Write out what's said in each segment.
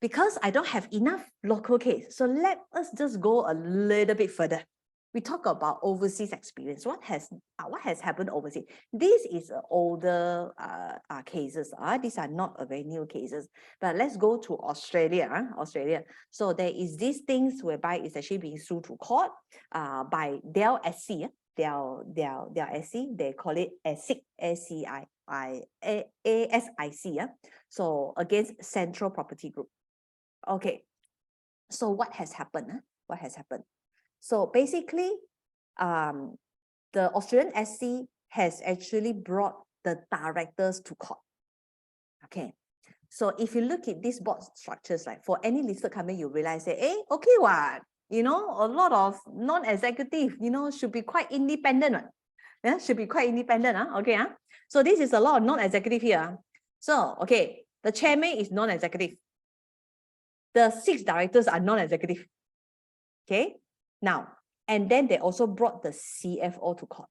because I don't have enough local case, so let us just go a little bit further. We talk about overseas experience. What has happened overseas? This is older cases. These are not a very new cases. But let's go to Australia. Australia. So there is these things whereby it's actually being sued to court by Dell SC. Dell SC. They call it ASIC. ASIC. So against Central Property Group. Okay. So what has happened? What has happened? So basically, the Australian SC has actually brought the directors to court. Okay. So if you look at these board structures, like for any listed company, you realize that, hey, okay, what? You know, a lot of non-executive, you know, should be quite independent. Yeah, should be quite independent. Okay. So this is a lot of non-executive here. So, okay, the chairman is non-executive. The 6 directors are non-executive. Okay. Now, and then they also brought the CFO to court.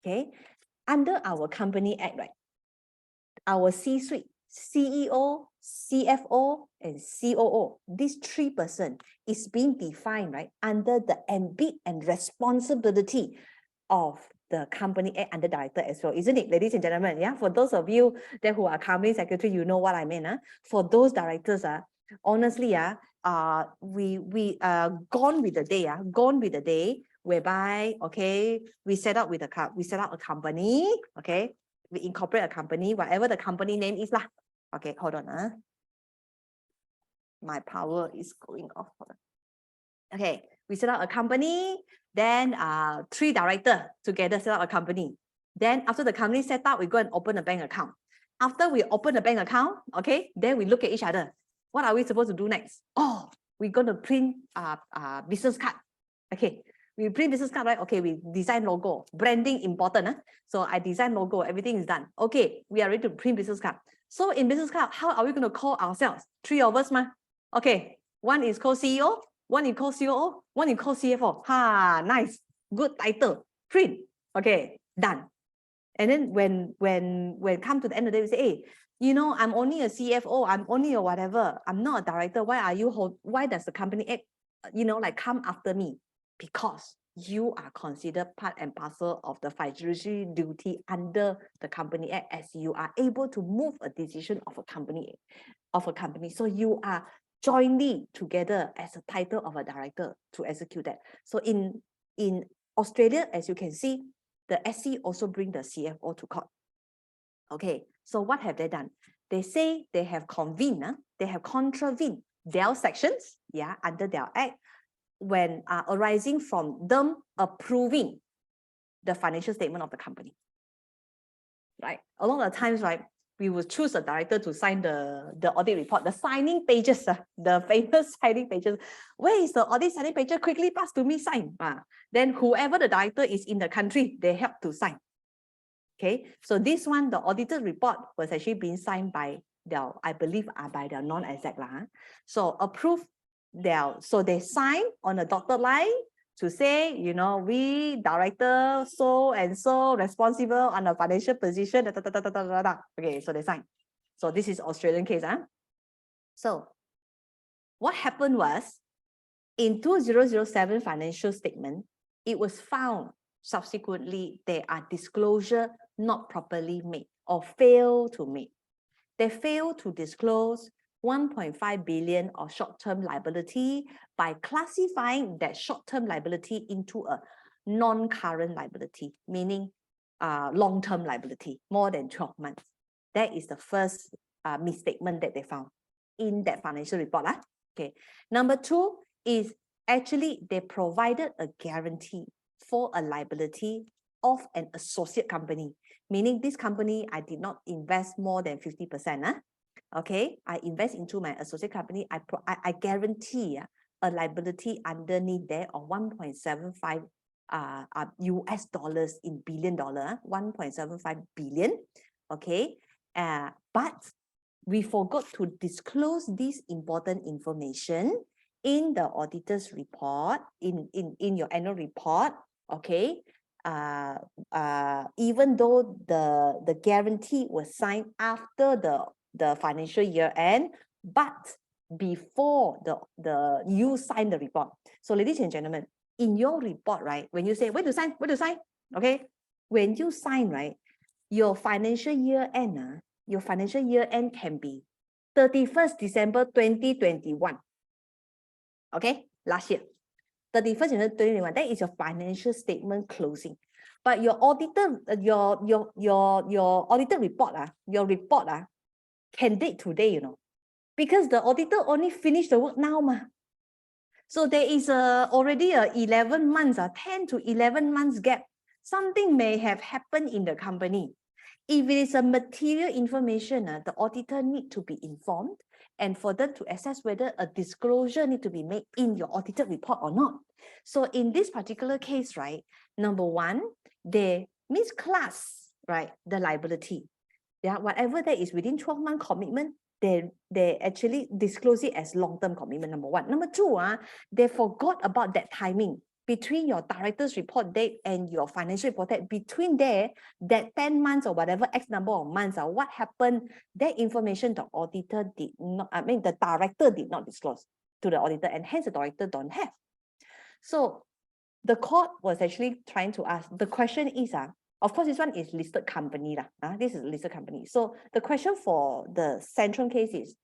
Okay. Under our Company Act, right? Our C-suite, CEO, CFO, and COO, these 3 persons is being defined, right, under the ambit and responsibility of the Company Act under director as well, isn't it, ladies and gentlemen? Yeah, for those of you that who are company secretary, you know what I mean. For those directors, honestly, we gone with the day whereby, okay, we set up a company, okay, we incorporate a company, whatever the company name is lah. Okay, hold on. My power is going off. Okay, we set up a company, then 3 directors together set up a company. Then after the company set up, we go and open a bank account. After we open a bank account, okay, then we look at each other. What are we supposed to do next? Oh, we're going to print business card. Okay, we print business card, right? Okay, we design logo. Branding important. So I design logo, everything is done. Okay, we are ready to print business card. So in business card, how are we going to call ourselves? 3 of us, Okay, one is called CEO, one is called COO, one is called CFO. Nice, good title. Print. Okay, done. And then when come to the end of the day, we say, hey, you know, I'm only a CFO, I'm only a whatever, I'm not a director. Why does the Company Act, you know, like come after me? Because you are considered part and parcel of the fiduciary duty under the Company Act, as you are able to move a decision of a company. So you are jointly together as a title of a director to execute that. So in Australia, as you can see, the SC also bring the CFO to court. Okay, so what have they done? They say they have contravened their sections, under their act, when arising from them approving the financial statement of the company. Right? A lot of times, right, we will choose a director to sign the audit report, the signing pages, the famous signing pages. Where is the audit signing page? Quickly pass to me, sign. Then whoever the director is in the country, they help to sign. Okay, so this one, the audited report was actually being signed by their, I believe, by their non-exec. So approve so they sign on a dotted line to say, you know, we director so and so responsible on a financial position. Okay, so they sign. So this is Australian case. So what happened was, in 2007 financial statement, it was found subsequently there are disclosure not properly made or fail to make. They fail to disclose 1.5 billion of short-term liability by classifying that short-term liability into a non-current liability, meaning long-term liability, more than 12 months. That is the first misstatement that they found in that financial report. Okay. Number 2 is actually they provided a guarantee for a liability of an associate company, meaning this company, I did not invest more than 50%. Okay, I invest into my associate company. I guarantee a liability underneath there of 1.75 US dollars in billion dollar, 1.75 billion. Okay, but we forgot to disclose this important information in the auditor's report, in your annual report. Okay, even though the guarantee was signed after the financial year end, but before you sign the report. So ladies and gentlemen, in your report, right, when you say where to sign, okay, when you sign, right, your financial year end, can be 31st December 2021. Okay, last year. 31st December 2021, that is your financial statement closing. But your auditor, your auditor report, can date today, you know, because the auditor only finished the work now, ma. So there is already a 11 months, 10 to 11 months gap. Something may have happened in the company. If it is a material information, the auditor need to be informed and for them to assess whether a disclosure need to be made in your audited report or not. So in this particular case, right, number one, they misclass, right, the liability. Yeah, whatever that is within 12-month commitment, they actually disclose it as long-term commitment, number one. Number two, they forgot about that timing between your director's report date and your financial report date. Between there, that 10 months or whatever X number of months, what happened, that information the auditor did not, the director did not disclose to the auditor, and hence the director don't have. So the court was actually trying to ask, the question is, of course, this one is listed company. This is a listed company. So the question for the Centrum case is,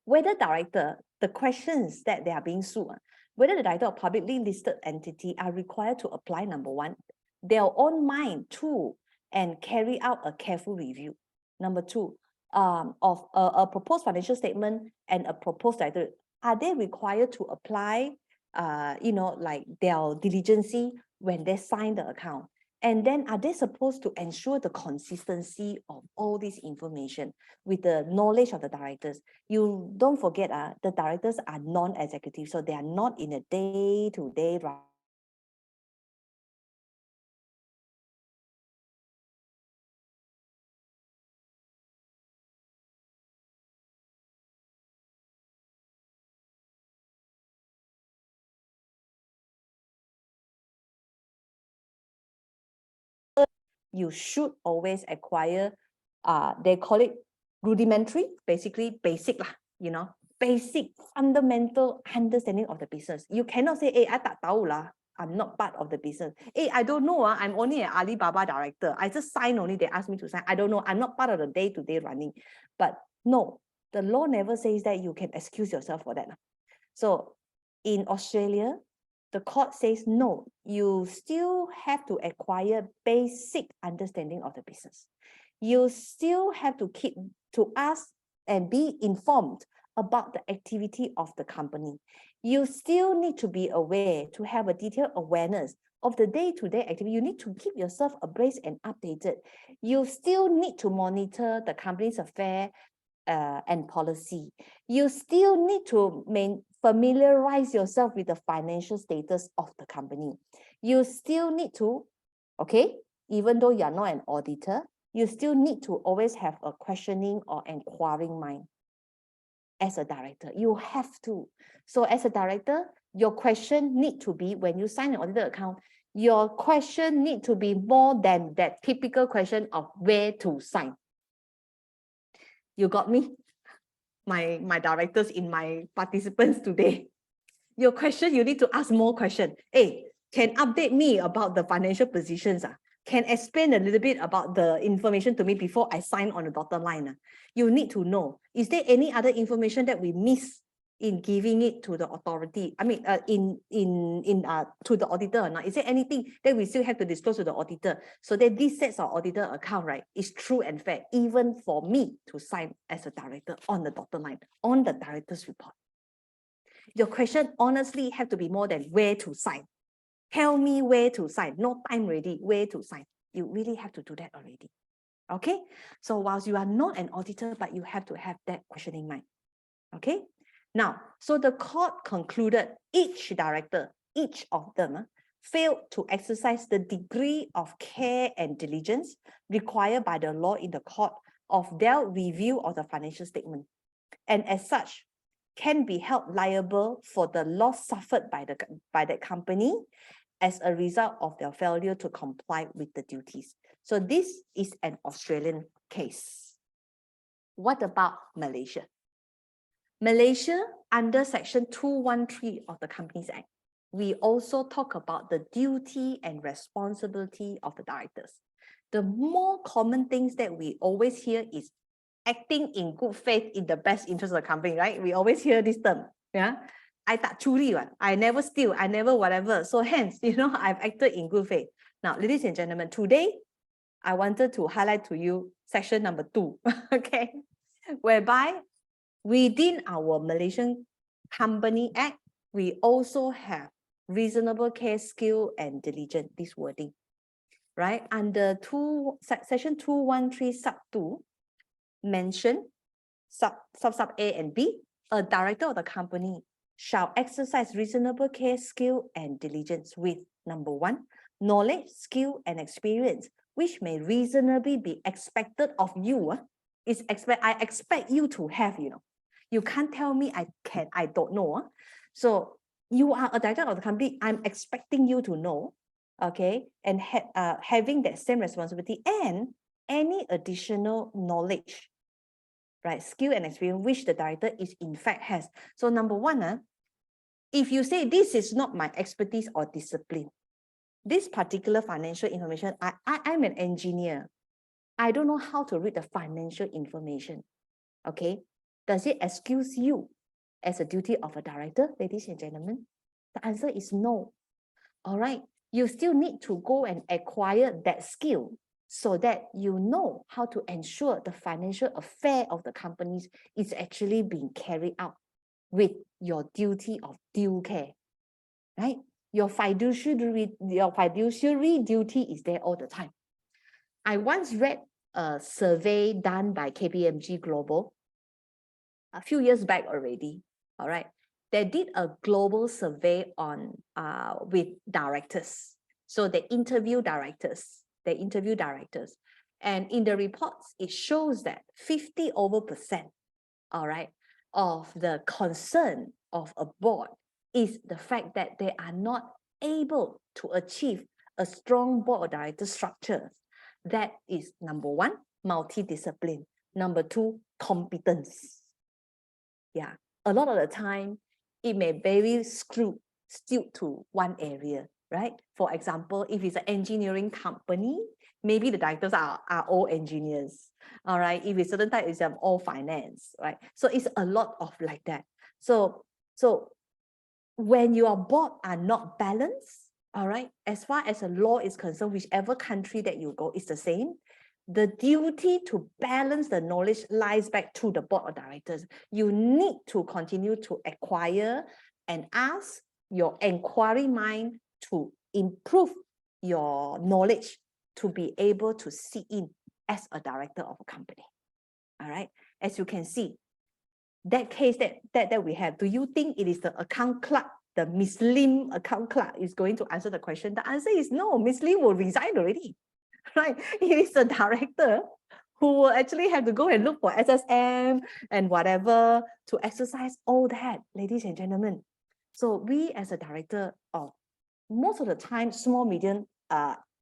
whether director, the questions that they are being sued, whether the director of publicly listed entity are required to apply, number one, their own mind to and carry out a careful review. Number two, of a proposed financial statement and a proposed director, are they required to apply, like their diligence when they sign the account? And then are they supposed to ensure the consistency of all this information with the knowledge of the directors? You don't forget, the directors are non-executive, so they are not in a day-to-day you should always acquire, they call it rudimentary, basically basic lah, basic fundamental understanding of the business. You cannot say, hey, I tak tahu lah, I'm not part of the business. Hey, I don't know, I'm only an Alibaba director. I just sign only, they ask me to sign. I don't know, I'm not part of the day-to-day running. But no, the law never says that you can excuse yourself for that. So in Australia, the court says, no, you still have to acquire basic understanding of the business. You still have to keep to ask and be informed about the activity of the company. You still need to be aware, to have a detailed awareness of the day-to-day activity. You need to keep yourself abreast and updated. You still need to monitor the company's affair and policy. You still need to familiarize yourself with the financial status of the company. You still need to, okay, even though you're not an auditor, you still need to always have a questioning or inquiring mind. As a director, you have to. So as a director, your question need to be, when you sign an audited account, your question need to be more than that typical question of where to sign. You got me? My directors in my participants today. Your question, you need to ask more questions. Hey, can update me about the financial positions. Can explain a little bit about the information to me before I sign on the dotted line. You need to know, is there any other information that we miss in giving it to the authority? I mean, to the auditor or not? Is there anything that we still have to disclose to the auditor so that this sets our auditor account, right, is true and fair, even for me to sign as a director on the dotted line, on the director's report? Your question honestly have to be more than where to sign. Tell me where to sign. No time ready, where to sign. You really have to do that already. Okay? So whilst you are not an auditor, but you have to have that question in mind. Okay? Now, so the court concluded each director, each of them, failed to exercise the degree of care and diligence required by the law in the court of their review of the financial statement. And as such, can be held liable for the loss suffered by the company as a result of their failure to comply with the duties. So this is an Australian case. What about Malaysia? Malaysia, under Section 213 of the Companies Act, we also talk about the duty and responsibility of the directors. The more common things that we always hear is acting in good faith in the best interest of the company, right? We always hear this term, yeah? I tak curi, I never steal, I never whatever. So hence, I've acted in good faith. Now, ladies and gentlemen, today, I wanted to highlight to you section number 2, okay? Whereby within our Malaysian Company Act, we also have reasonable care, skill, and diligence, this wording, right? Under section 213 sub 2, mention sub A and B, a director of the company shall exercise reasonable care, skill, and diligence with, number 1, knowledge, skill, and experience, which may reasonably be expected of you. I expect you to have, You can't tell me I don't know. So you are a director of the company, I'm expecting you to know, okay, and having that same responsibility and any additional knowledge, right, skill and experience which the director is in fact has. So number 1, if you say this is not my expertise or discipline, this particular financial information, I'm an engineer, I don't know how to read the financial information, okay? Does it excuse you as a duty of a director, ladies and gentlemen? The answer is no. All right, you still need to go and acquire that skill so that you know how to ensure the financial affair of the companies is actually being carried out with your duty of due care, right? Your fiduciary duty is there all the time. I once read a survey done by KPMG Global a few years back already, all right? They did a global survey on with directors. So they interview directors. And in the reports, it shows that 50%, all right, of the concern of a board is the fact that they are not able to achieve a strong board of director structure. That is number 1, multidiscipline. Number 2, competence. Yeah, a lot of the time, it may very skewed to one area, right? For example, if it's an engineering company, maybe the directors are all engineers, all right? If it's certain type, it's all finance, right? So it's a lot of like that. So when your board are not balanced, all right, as far as the law is concerned, whichever country that you go is the same, the duty to balance the knowledge lies back to the board of directors. You need to continue to acquire and ask your inquiry mind to improve your knowledge to be able to sit in as a director of a company. All right, as you can see, that case that we have, do you think it is the account clerk, the Miss Lim account clerk is going to answer the question? The answer is no, Miss Lim will resign already. Right? It is the director who will actually have to go and look for SSM and whatever to exercise all that, ladies and gentlemen. So we as a director of most of the time, small, medium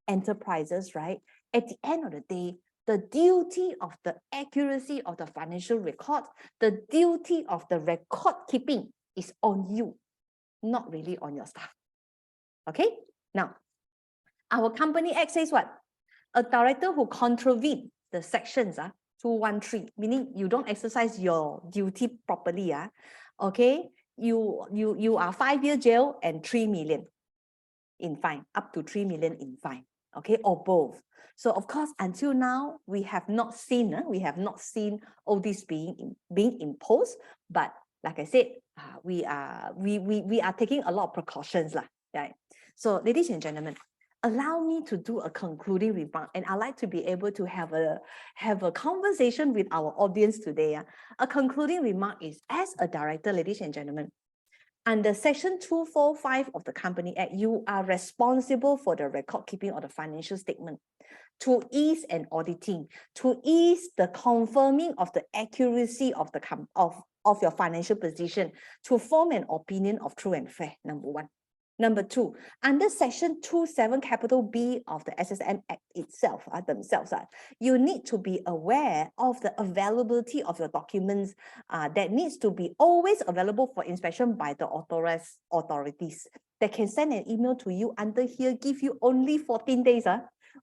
enterprises, right? At the end of the day, the duty of the accuracy of the financial record, the duty of the record keeping is on you, not really on your staff. Okay? Now, our Company Act says what? A director who contravene the sections 213, meaning you don't exercise your duty properly, okay, you are 5-year jail and 3 million in fine, up to 3 million in fine, okay, or both. So of course, until now, we have not seen all this being imposed, but like I said, we are taking a lot of precautions, right? So ladies and gentlemen, allow me to do a concluding remark, and I'd like to be able to have a conversation with our audience today. A concluding remark is, as a director, ladies and gentlemen, under Section 245 of the Company Act, you are responsible for the record keeping of the financial statement to ease and auditing, to ease the confirming of the accuracy of the of your financial position, to form an opinion of true and fair, number 1. Number two, under Section 27 capital B of the SSM Act itself, themselves, you need to be aware of the availability of your documents that needs to be always available for inspection by the authorized authorities. They can send an email to you under here, give you only 14 days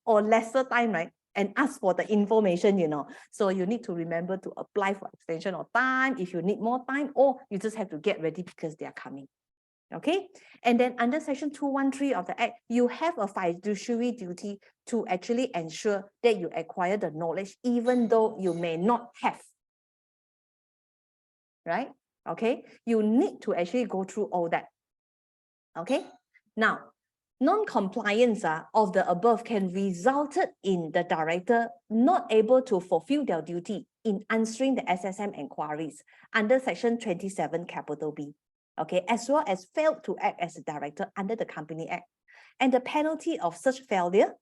or lesser time, right? And ask for the information, you know. So you need to remember to apply for extension of time if you need more time, or you just have to get ready because they are coming. Okay, and then under Section 213 of the Act, you have a fiduciary duty to actually ensure that you acquire the knowledge, even though you may not have. Right? Okay, you need to actually go through all that. Okay, now, non-compliance of the above can result in the director not able to fulfill their duty in answering the SSM inquiries under Section 27 capital B. Okay, as well as failed to act as a director under the Company Act. And the penalty of such failure,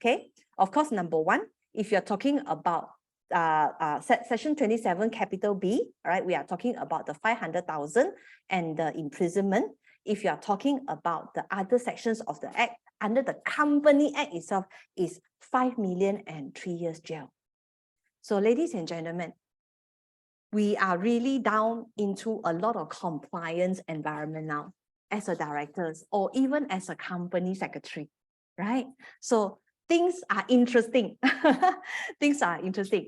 okay, of course, number one, if you're talking about Section 27 capital B, all right, we are talking about the 500,000 and the imprisonment. If you are talking about the other sections of the Act, under the Company Act itself, is 5 million and 3 years jail. So ladies and gentlemen, we are really down into a lot of compliance environment now as a directors or even as a company secretary, right? So things are interesting. Things are interesting.